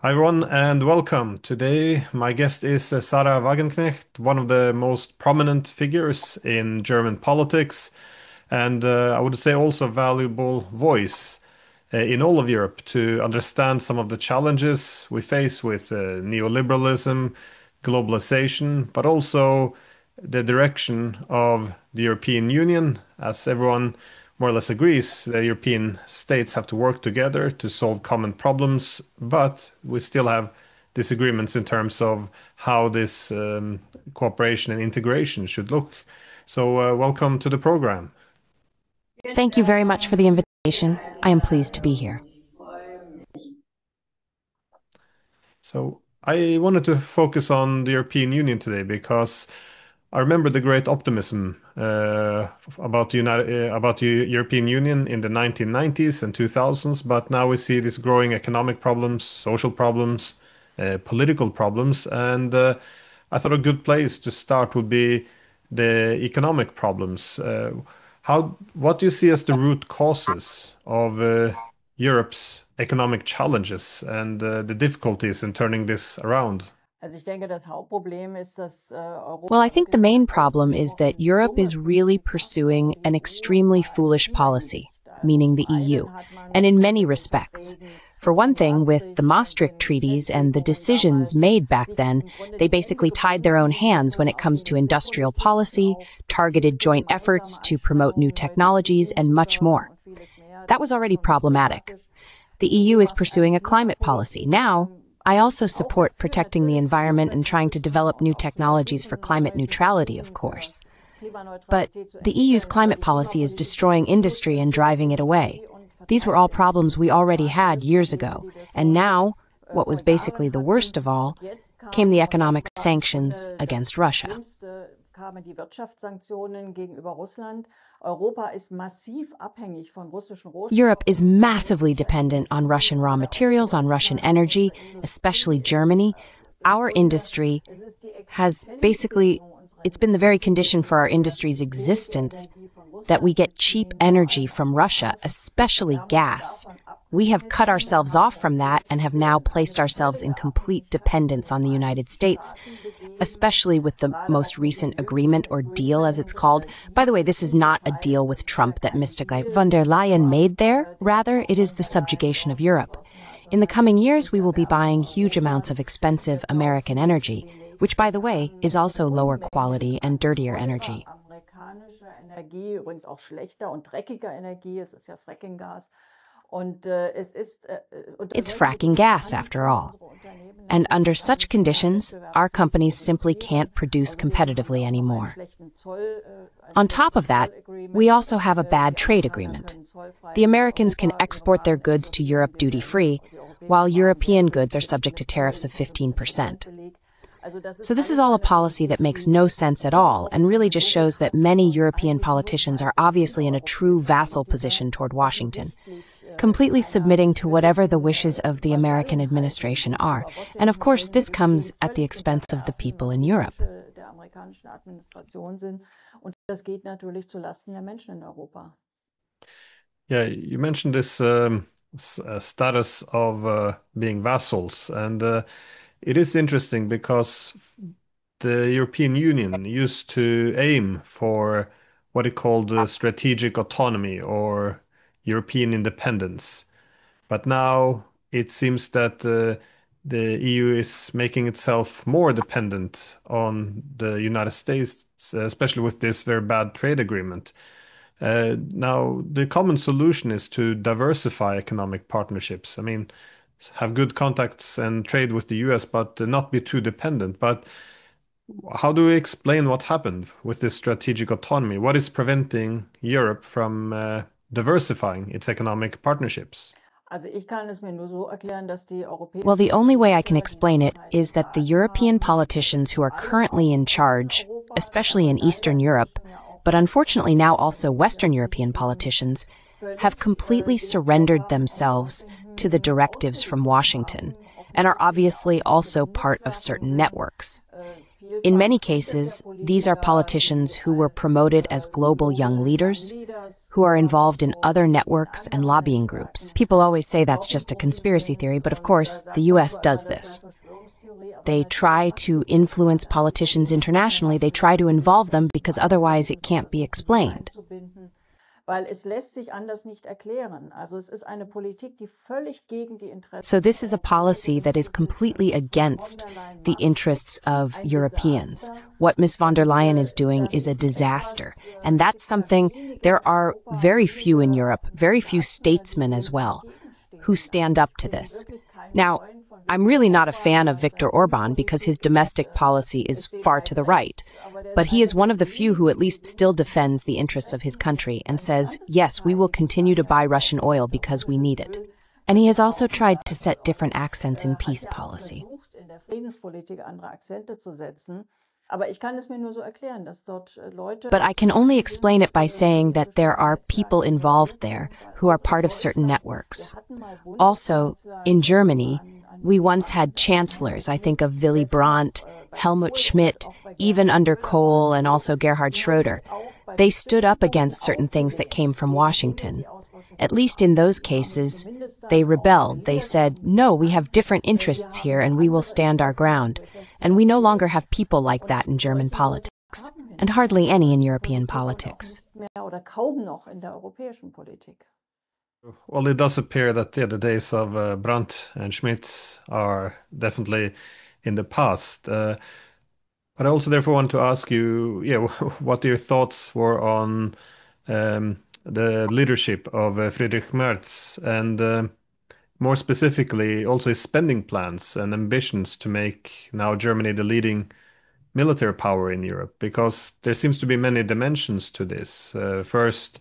Hi everyone and welcome. Today my guest is Sahra Wagenknecht, one of the most prominent figures in German politics and I would say also a valuable voice in all of Europe to understand some of the challenges we face with neoliberalism, globalization, but also the direction of the European Union. As everyone more or less agrees, the European states have to work together to solve common problems, but we still have disagreements in terms of how this cooperation and integration should look. So, welcome to the program. Thank you very much for the invitation. I am pleased to be here. So I wanted to focus on the European Union today because I remember the great optimism about the European Union in the 1990s and 2000s, but now we see these growing economic problems, social problems, political problems, and I thought a good place to start would be the economic problems. What do you see as the root causes of Europe's economic challenges and the difficulties in turning this around? Well, I think the main problem is that Europe is really pursuing an extremely foolish policy, meaning the EU, and in many respects. For one thing, with the Maastricht treaties and the decisions made back then, they basically tied their own hands when it comes to industrial policy, targeted joint efforts to promote new technologies, and much more. That was already problematic. The EU is pursuing a climate policy. Now, I also support protecting the environment and trying to develop new technologies for climate neutrality, of course. But the EU's climate policy is destroying industry and driving it away. These were all problems we already had years ago. And now, what was basically the worst of all, came the economic sanctions against Russia. Europe is massively dependent on Russian raw materials, on Russian energy, especially Germany. Our industry has basically, it's been the very condition for our industry's existence that we get cheap energy from Russia, especially gas. We have cut ourselves off from that and have now placed ourselves in complete dependence on the United States, especially with the most recent agreement or deal, as it's called. By the way, this is not a deal with Trump that Mr. von der Leyen made there. Rather, it is the subjugation of Europe. In the coming years, we will be buying huge amounts of expensive American energy, which, by the way, is also lower quality and dirtier energy. It's fracking gas, after all. And under such conditions, our companies simply can't produce competitively anymore. On top of that, we also have a bad trade agreement. The Americans can export their goods to Europe duty-free, while European goods are subject to tariffs of 15%. So this is all a policy that makes no sense at all and really just shows that many European politicians are obviously in a true vassal position toward Washington, completely submitting to whatever the wishes of the American administration are. And of course, this comes at the expense of the people in Europe. Yeah, you mentioned this status of being vassals, and it is interesting because the European Union used to aim for what it called strategic autonomy or European independence. But now it seems that the EU is making itself more dependent on the United States, especially with this very bad trade agreement. Now, the common solution is to diversify economic partnerships. I mean, have good contacts and trade with the US, but not be too dependent. But how do we explain what happened with this strategic autonomy? What is preventing Europe from diversifying its economic partnerships? Well, the only way I can explain it is that the European politicians who are currently in charge, especially in Eastern Europe, but unfortunately now also Western European politicians, have completely surrendered themselves to the directives from Washington and are obviously also part of certain networks. In many cases, these are politicians who were promoted as global young leaders, who are involved in other networks and lobbying groups. People always say that's just a conspiracy theory, but of course, the US does this. They try to influence politicians internationally. They try to involve them because otherwise it can't be explained. So this is a policy that is completely against the interests of Europeans. What Ms. von der Leyen is doing is a disaster. And that's something there are very few in Europe, very few statesmen as well, who stand up to this. Now, I'm really not a fan of Viktor Orban because his domestic policy is far to the right. But he is one of the few who at least still defends the interests of his country and says, yes, we will continue to buy Russian oil because we need it. And he has also tried to set different accents in peace policy. But I can only explain it by saying that there are people involved there who are part of certain networks. Also, in Germany, we once had chancellors, I think of Willy Brandt, Helmut Schmidt, even under Kohl and also Gerhard Schröder. They stood up against certain things that came from Washington. At least in those cases, they rebelled. They said, no, we have different interests here and we will stand our ground. And we no longer have people like that in German politics, and hardly any in European politics. Well, it does appear that the days of Brandt and Schmidt are definitely in the past. But I also therefore want to ask you, what your thoughts were on the leadership of Friedrich Merz and more specifically also his spending plans and ambitions to make now Germany the leading military power in Europe, because there seems to be many dimensions to this. First,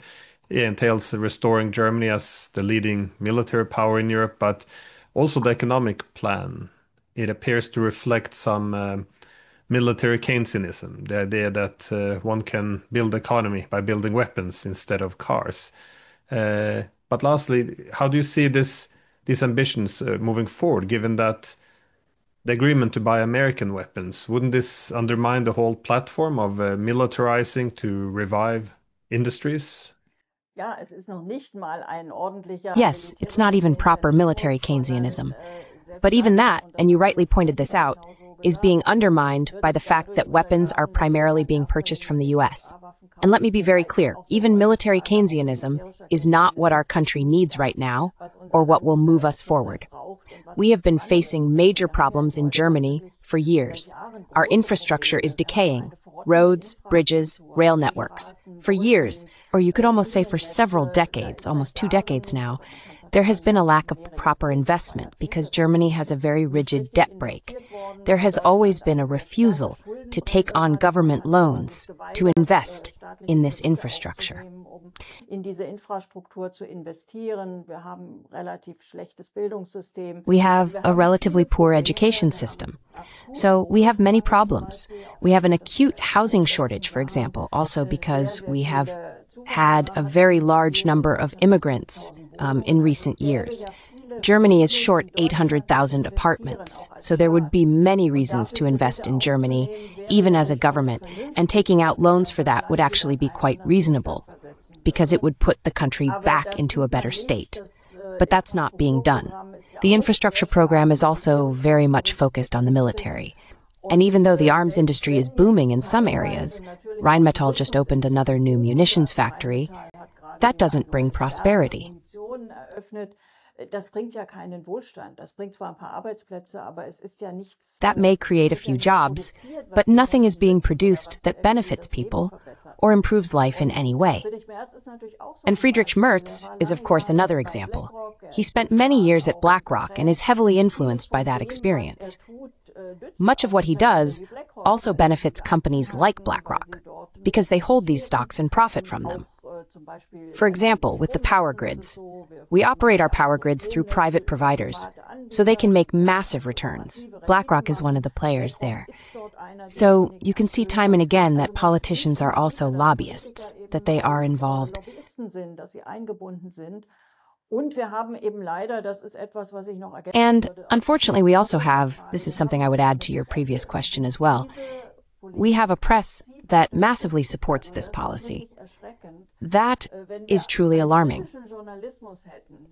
it entails restoring Germany as the leading military power in Europe, but also the economic plan. It appears to reflect some military Keynesianism, the idea that one can build economy by building weapons instead of cars. But lastly, how do you see these ambitions moving forward, given that the agreement to buy American weapons, wouldn't this undermine the whole platform of militarizing to revive industries? Yes, it's not even proper military Keynesianism. But even that, and you rightly pointed this out, is being undermined by the fact that weapons are primarily being purchased from the US. And let me be very clear, even military Keynesianism is not what our country needs right now or what will move us forward. We have been facing major problems in Germany for years. Our infrastructure is decaying. Roads, bridges, rail networks. For years, or you could almost say for several decades, almost 2 decades now, there has been a lack of proper investment because Germany has a very rigid debt brake. There has always been a refusal to take on government loans to invest in this infrastructure. We have a relatively poor education system. So we have many problems. We have an acute housing shortage, for example, also because we have had a very large number of immigrants in recent years. Germany is short 800,000 apartments, so there would be many reasons to invest in Germany, even as a government, and taking out loans for that would actually be quite reasonable, because it would put the country back into a better state. But that's not being done. The infrastructure program is also very much focused on the military. And even though the arms industry is booming in some areas, Rheinmetall just opened another new munitions factory, that doesn't bring prosperity. That may create a few jobs, but nothing is being produced that benefits people or improves life in any way. And Friedrich Merz is, of course, another example. He spent many years at BlackRock and is heavily influenced by that experience. Much of what he does also benefits companies like BlackRock, because they hold these stocks and profit from them. For example, with the power grids, we operate our power grids through private providers, so they can make massive returns. BlackRock is one of the players there. So you can see time and again that politicians are also lobbyists, that they are involved. And unfortunately, we also have, this is something I would add to your previous question as well, we have a press that massively supports this policy. That is truly alarming.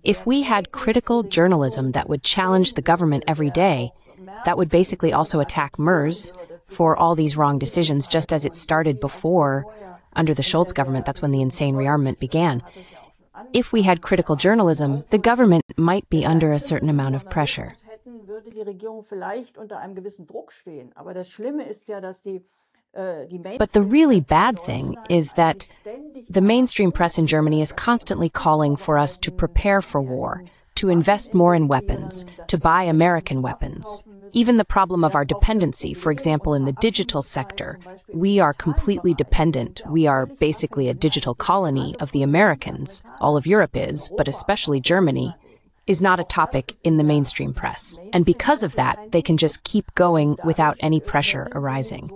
If we had critical journalism that would challenge the government every day, that would basically also attack MERS for all these wrong decisions, just as it started before under the Schulz government. That's when the insane rearmament began. If we had critical journalism, the government might be under a certain amount of pressure. But the really bad thing is that the mainstream press in Germany is constantly calling for us to prepare for war, to invest more in weapons, to buy American weapons. Even the problem of our dependency, for example, in the digital sector, we are completely dependent. We are basically a digital colony of the Americans. All of Europe is, but especially Germany, is not a topic in the mainstream press. And because of that, they can just keep going without any pressure arising.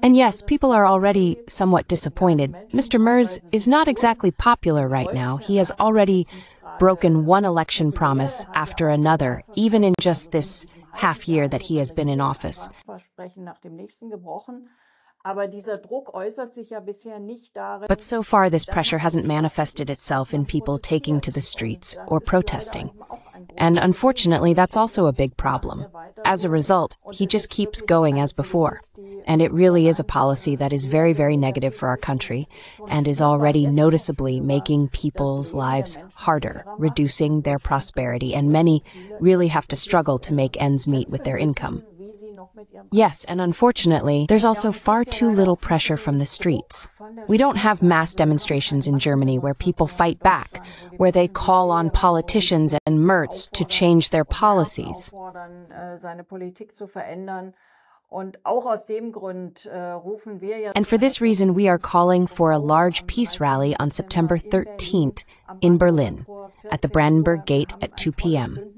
And yes, people are already somewhat disappointed. Mr. Merz is not exactly popular right now. He has already broken one election promise after another, even in just this half year that he has been in office. But so far, this pressure hasn't manifested itself in people taking to the streets or protesting. And unfortunately, that's also a big problem. As a result, he just keeps going as before. And it really is a policy that is very, very negative for our country and is already noticeably making people's lives harder, reducing their prosperity, and many really have to struggle to make ends meet with their income. Yes, and unfortunately, there's also far too little pressure from the streets. We don't have mass demonstrations in Germany where people fight back, where they call on politicians and Merz to change their policies. And for this reason, we are calling for a large peace rally on September 13th in Berlin, at the Brandenburg Gate at 2 p.m.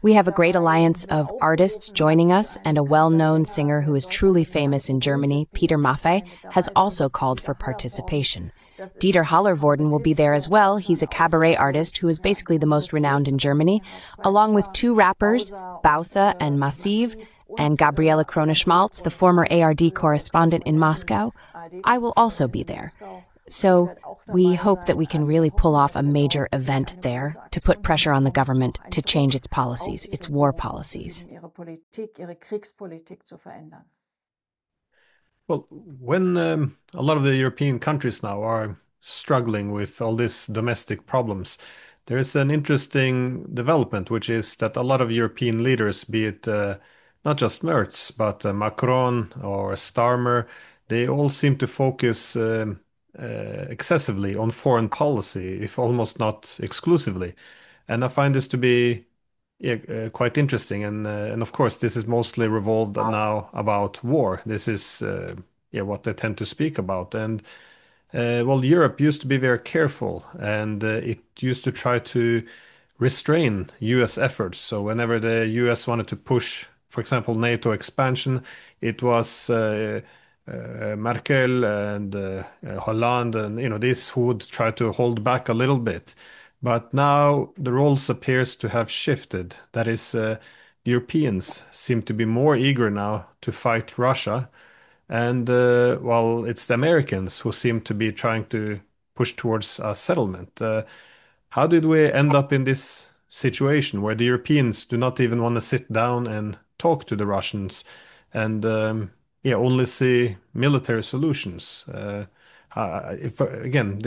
We have a great alliance of artists joining us, and a well-known singer who is truly famous in Germany, Peter Maffay, has also called for participation. Dieter Hallervorden will be there as well. He's a cabaret artist who is basically the most renowned in Germany, along with two rappers, Bausa and Massiv, and Gabriele Krone-Schmalz, the former ARD correspondent in Moscow. I will also be there. So we hope that we can really pull off a major event there to put pressure on the government to change its policies, its war policies. Well, when a lot of the European countries now are struggling with all these domestic problems, there is an interesting development, which is that a lot of European leaders, be it not just Merz, but Macron or Starmer, they all seem to focus excessively on foreign policy, if almost not exclusively. And I find this to be quite interesting. And of course, this is mostly revolved now about war. This is what they tend to speak about. And well, Europe used to be very careful, and it used to try to restrain US efforts. So whenever the US wanted to push, for example, NATO expansion, it was Merkel and Hollande and these who would try to hold back a little bit. But now the roles appears to have shifted. That is, the Europeans seem to be more eager now to fight Russia, and well, it's the Americans who seem to be trying to push towards a settlement. How did we end up in this situation where the Europeans do not even want to sit down and talk to the Russians and only see military solutions? Again,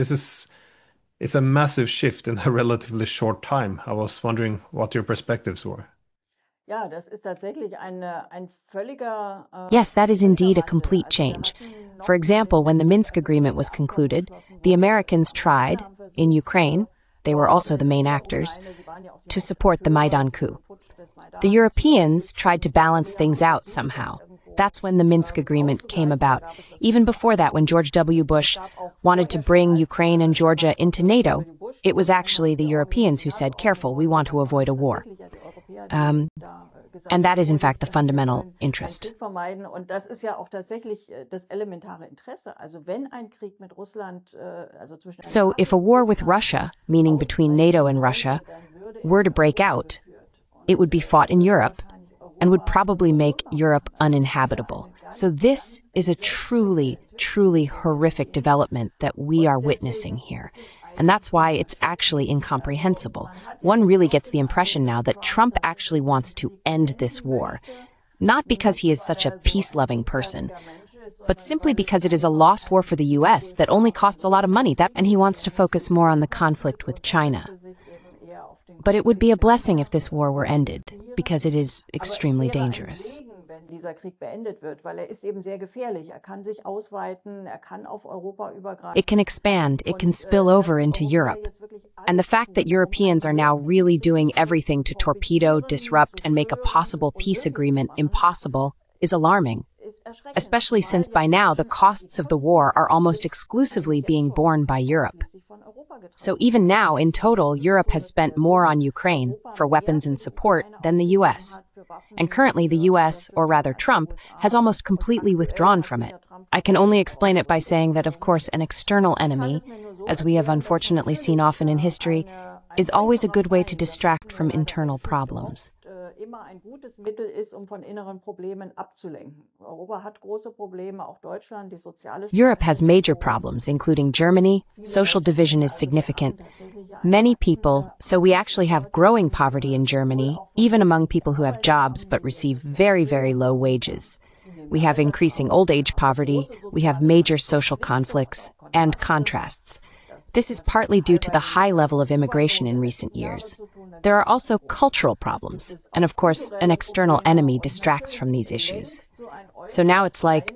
it's a massive shift in a relatively short time. I was wondering what your perspectives were. Yes, that is indeed a complete change. For example, when the Minsk agreement was concluded, the Americans tried, in Ukraine, they were also the main actors, to support the Maidan coup. The Europeans tried to balance things out somehow. That's when the Minsk agreement came about. Even before that, when George W. Bush wanted to bring Ukraine and Georgia into NATO, it was actually the Europeans who said, careful, we want to avoid a war. And that is, in fact, the fundamental interest. So if a war with Russia, meaning between NATO and Russia, were to break out, it would be fought in Europe and would probably make Europe uninhabitable. So this is a truly, truly horrific development that we are witnessing here. And that's why it's actually incomprehensible. One really gets the impression now that Trump actually wants to end this war, not because he is such a peace-loving person, but simply because it is a lost war for the US that only costs a lot of money, and he wants to focus more on the conflict with China. But it would be a blessing if this war were ended, because it is extremely dangerous. It can expand, it can spill over into Europe. And the fact that Europeans are now really doing everything to torpedo, disrupt, and make a possible peace agreement impossible is alarming, especially since by now the costs of the war are almost exclusively being borne by Europe. So even now, in total, Europe has spent more on Ukraine for weapons and support than the US. And currently the US, or rather Trump, has almost completely withdrawn from it. I can only explain it by saying that, of course, an external enemy, as we have unfortunately seen often in history, is always a good way to distract from internal problems. Europe has major problems, including Germany. Social division is significant. Many people, so we actually have growing poverty in Germany, even among people who have jobs but receive very, very low wages. We have increasing old age poverty, we have major social conflicts and contrasts. This is partly due to the high level of immigration in recent years. There are also cultural problems, and of course, an external enemy distracts from these issues. So now it's like,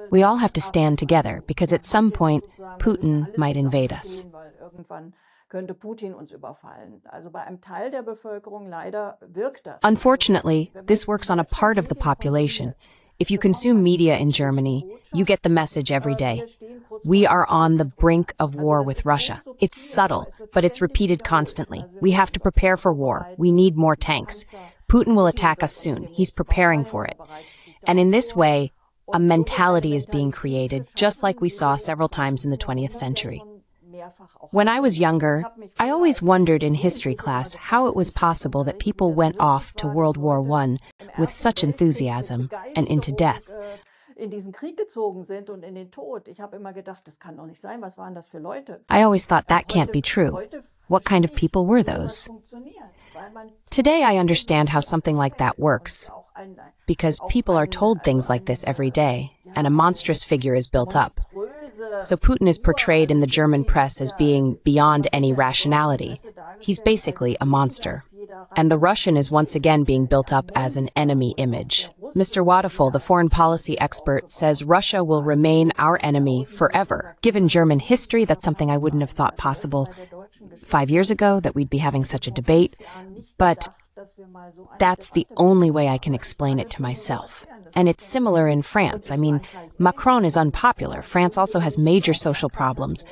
we all have to stand together, because at some point, Putin might invade us. Unfortunately, this works on a part of the population. If you consume media in Germany, you get the message every day. We are on the brink of war with Russia. It's subtle, but it's repeated constantly. We have to prepare for war. We need more tanks. Putin will attack us soon. He's preparing for it. And in this way, a mentality is being created, just like we saw several times in the 20th century. When I was younger, I always wondered in history class how it was possible that people went off to World War I with such enthusiasm and into death. I always thought that can't be true. What kind of people were those? Today I understand how something like that works, because people are told things like this every day, and a monstrous figure is built up. So Putin is portrayed in the German press as being beyond any rationality. He's basically a monster. And the Russian is once again being built up as an enemy image. Mr. Waterful, the foreign policy expert, says Russia will remain our enemy forever. Given German history, that's something I wouldn't have thought possible 5 years ago, that we'd be having such a debate. But that's the only way I can explain it to myself. And it's similar in France. I mean, Macron is unpopular. France also has major social problems.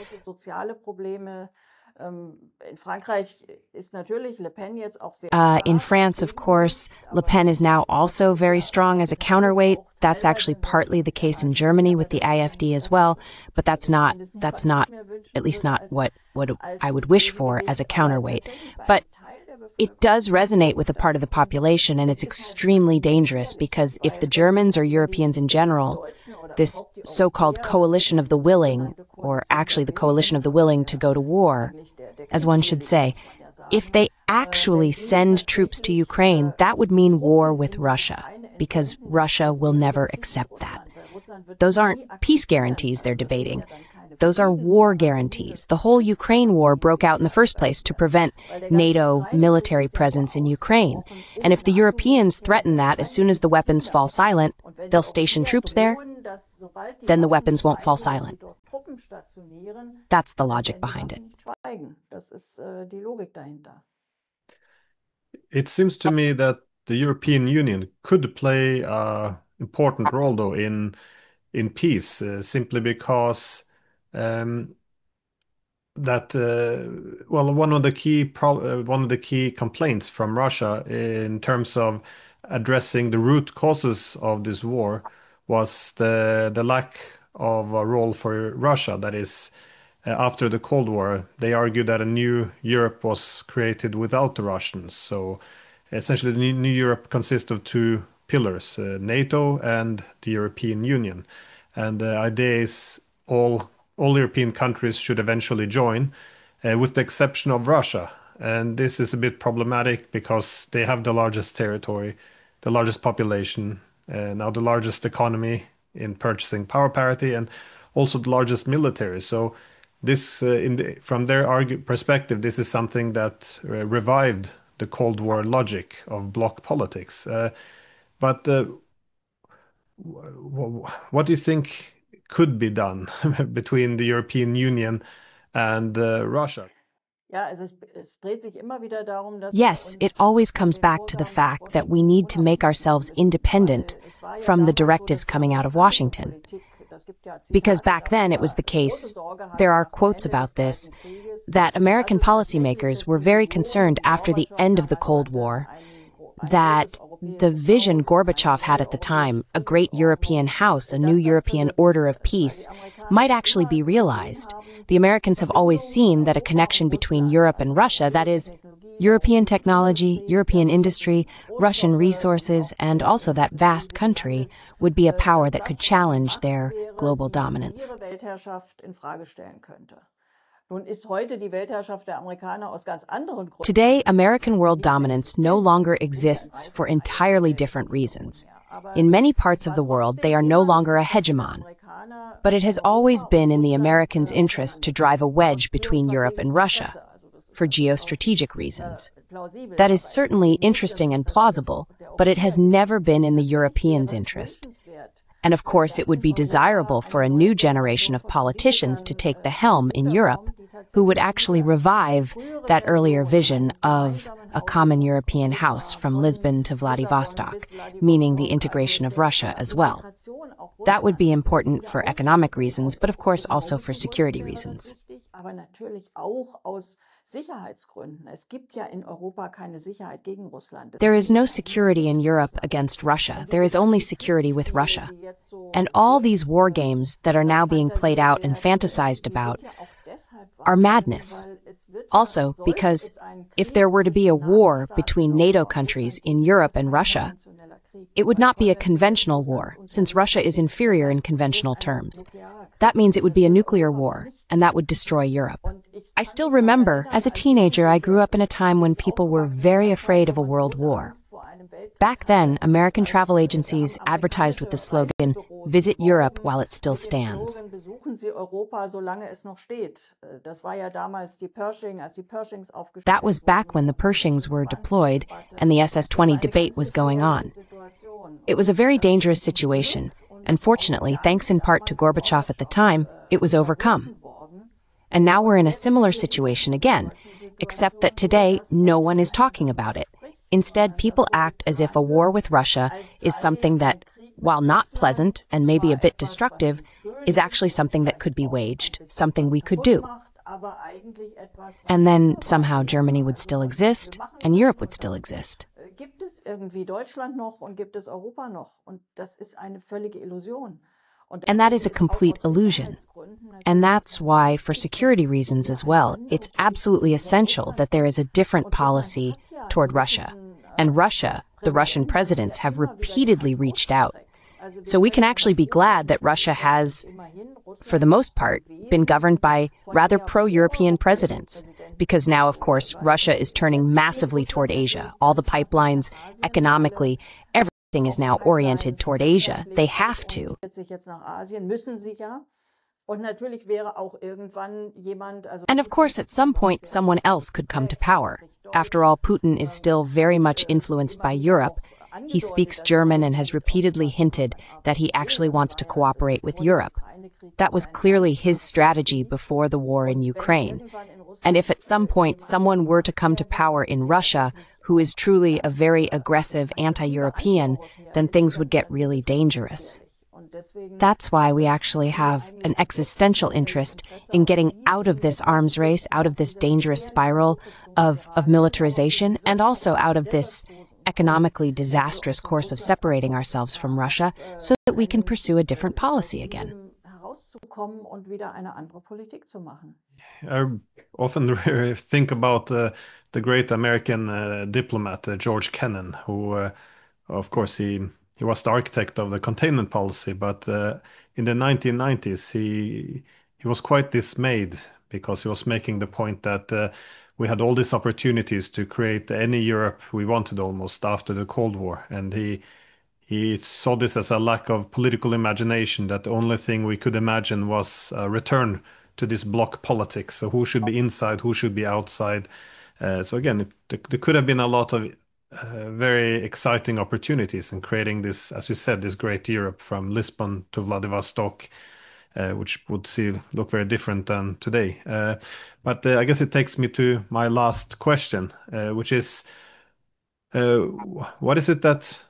In France, of course, Le Pen is now also very strong as a counterweight. That's actually partly the case in Germany with the AfD as well, but that's not, at least not what I would wish for as a counterweight. But it does resonate with a part of the population, and it's extremely dangerous because if the Germans or Europeans in general, this so-called coalition of the willing, or actually the coalition of the willing to go to war, as one should say, if they actually send troops to Ukraine, that would mean war with Russia, because Russia will never accept that. Those aren't peace guarantees they're debating. Those are war guarantees. The whole Ukraine war broke out in the first place to prevent NATO military presence in Ukraine. And if the Europeans threaten that as soon as the weapons fall silent, they'll station troops there, then the weapons won't fall silent. That's the logic behind it. It seems to me that the European Union could play an important role, though, in peace, simply because that well, one of the key complaints from Russia in terms of addressing the root causes of this war was the lack of a role for Russia. That is, after the Cold War, they argued that a new Europe was created without the Russians. So essentially, the new Europe consists of two pillars, NATO and the European Union. And the idea is all European countries should eventually join, with the exception of Russia. And this is a bit problematic because they have the largest territory, the largest population, now the largest economy in purchasing power parity, and also the largest military. So this, from their perspective, this is something that revived the Cold War logic of bloc politics. But what do you think could be done between the European Union and Russia? Yes, it always comes back to the fact that we need to make ourselves independent from the directives coming out of Washington. Because back then it was the case, there are quotes about this, that American policymakers were very concerned after the end of the Cold War that the vision Gorbachev had at the time, a great European house, a new European order of peace, might actually be realized. The Americans have always seen that a connection between Europe and Russia, that is, European technology, European industry, Russian resources, and also that vast country, would be a power that could challenge their global dominance. Today, American world dominance no longer exists for entirely different reasons. In many parts of the world, they are no longer a hegemon. But it has always been in the Americans' interest to drive a wedge between Europe and Russia, for geostrategic reasons. That is certainly interesting and plausible, but it has never been in the Europeans' interest. And of course, it would be desirable for a new generation of politicians to take the helm in Europe, who would actually revive that earlier vision of a common European house from Lisbon to Vladivostok, meaning the integration of Russia as well. That would be important for economic reasons, but of course also for security reasons. There is no security in Europe against Russia. There is only security with Russia. And all these war games that are now being played out and fantasized about are madness. Also, because if there were to be a war between NATO countries in Europe and Russia, it would not be a conventional war, since Russia is inferior in conventional terms. That means it would be a nuclear war, and that would destroy Europe. I still remember, as a teenager, I grew up in a time when people were very afraid of a world war. Back then, American travel agencies advertised with the slogan, "Visit Europe while it still stands." That was back when the Pershings were deployed and the SS-20 debate was going on. It was a very dangerous situation, and fortunately, thanks in part to Gorbachev at the time, it was overcome. And now we're in a similar situation again, except that today no one is talking about it. Instead, people act as if a war with Russia is something that, while not pleasant and maybe a bit destructive, is actually something that could be waged, something we could do. And then somehow Germany would still exist and Europe would still exist. And that is a complete illusion. And that's why, for security reasons as well, it's absolutely essential that there is a different policy toward Russia. And Russia, the Russian presidents, have repeatedly reached out. So we can actually be glad that Russia has, for the most part, been governed by rather pro-European presidents. Because now, of course, Russia is turning massively toward Asia. All the pipelines, economically, everything is now oriented toward Asia. They have to. And of course, at some point, someone else could come to power. After all, Putin is still very much influenced by Europe. He speaks German and has repeatedly hinted that he actually wants to cooperate with Europe. That was clearly his strategy before the war in Ukraine. And if at some point someone were to come to power in Russia who is truly a very aggressive anti-European, then things would get really dangerous. That's why we actually have an existential interest in getting out of this arms race, out of this dangerous spiral of militarization, and also out of this economically disastrous course of separating ourselves from Russia so that we can pursue a different policy again. I often think about the great American diplomat George Kennan, who, of course, he he was the architect of the containment policy, but in the 1990s he was quite dismayed because he was making the point that we had all these opportunities to create any Europe we wanted almost after the Cold War, and he saw this as a lack of political imagination, that the only thing we could imagine was a return to this bloc politics. So who should be inside, who should be outside. So again, there could have been a lot of very exciting opportunities in creating this, as you said, this great Europe from Lisbon to Vladivostok, which would look very different than today. But I guess it takes me to my last question, which is uh, what is it that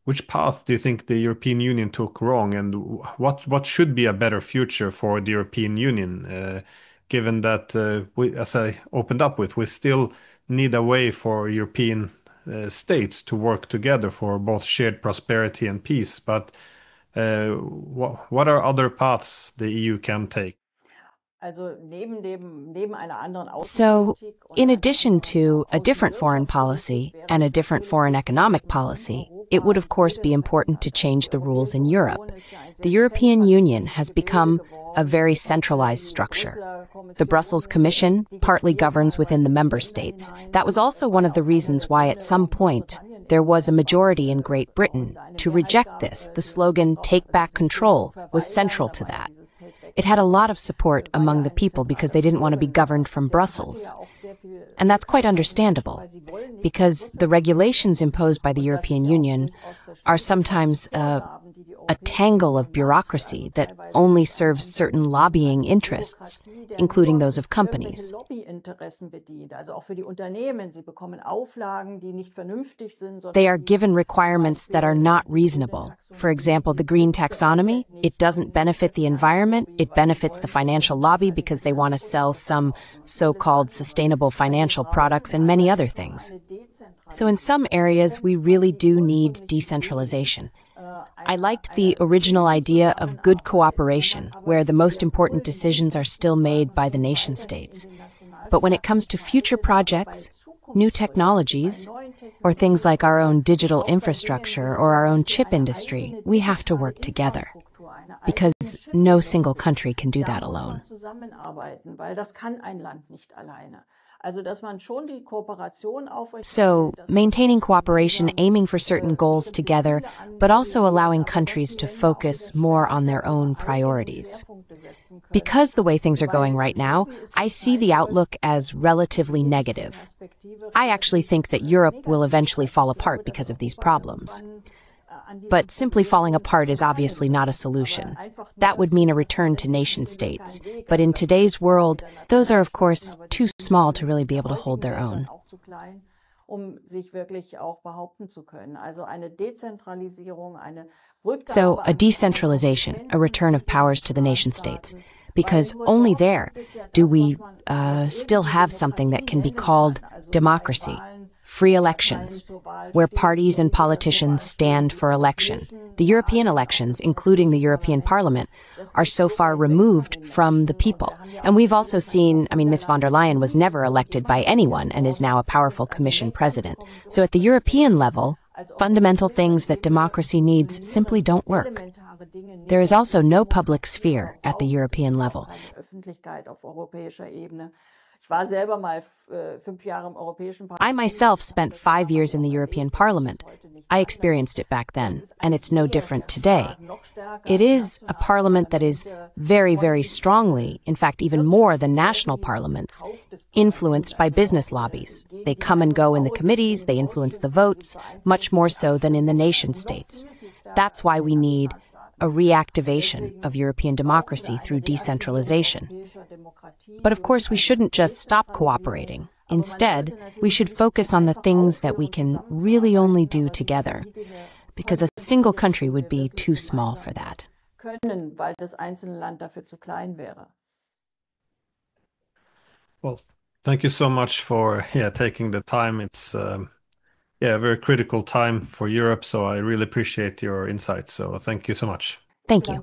which path do you think the European Union took wrong, and what should be a better future for the European Union, given that we, as I opened up with, we still need a way for European states to work together for both shared prosperity and peace. But what are other paths the EU can take? So, in addition to a different foreign policy and a different foreign economic policy, it would of course be important to change the rules in Europe. The European Union has become a very centralized structure. The Brussels Commission partly governs within the member states. That was also one of the reasons why at some point there was a majority in Great Britain to reject this. The slogan, "Take back control," was central to that. It had a lot of support among the people because they didn't want to be governed from Brussels. And that's quite understandable, because the regulations imposed by the European Union are sometimes a tangle of bureaucracy that only serves certain lobbying interests, including those of companies. They are given requirements that are not reasonable. For example, the green taxonomy, it doesn't benefit the environment, it benefits the financial lobby because they want to sell some so-called sustainable financial products and many other things. So in some areas, we really do need decentralization. I liked the original idea of good cooperation, where the most important decisions are still made by the nation states. But when it comes to future projects, new technologies, or things like our own digital infrastructure or our own chip industry, we have to work together, because no single country can do that alone. So, maintaining cooperation, aiming for certain goals together, but also allowing countries to focus more on their own priorities. Because the way things are going right now, I see the outlook as relatively negative. I actually think that Europe will eventually fall apart because of these problems. But simply falling apart is obviously not a solution. That would mean a return to nation states. But in today's world, those are, of course, too small to really be able to hold their own. So, a decentralization, a return of powers to the nation states. Because only there do we still have something that can be called democracy. Free elections, where parties and politicians stand for election. The European elections, including the European Parliament, are so far removed from the people. And we've also seen, Ms. von der Leyen was never elected by anyone and is now a powerful Commission president. So at the European level, fundamental things that democracy needs simply don't work. There is also no public sphere at the European level. I myself spent 5 years in the European Parliament. I experienced it back then, and it's no different today. It is a parliament that is very, very strongly, in fact, even more than national parliaments, influenced by business lobbies. They come and go in the committees, they influence the votes, much more so than in the nation states. That's why we need a reactivation of European democracy through decentralization. But of course, we shouldn't just stop cooperating. Instead, we should focus on the things that we can really only do together, because a single country would be too small for that. Well, thank you so much for taking the time. It's a very critical time for Europe, so I really appreciate your insights. So thank you so much. Thank you.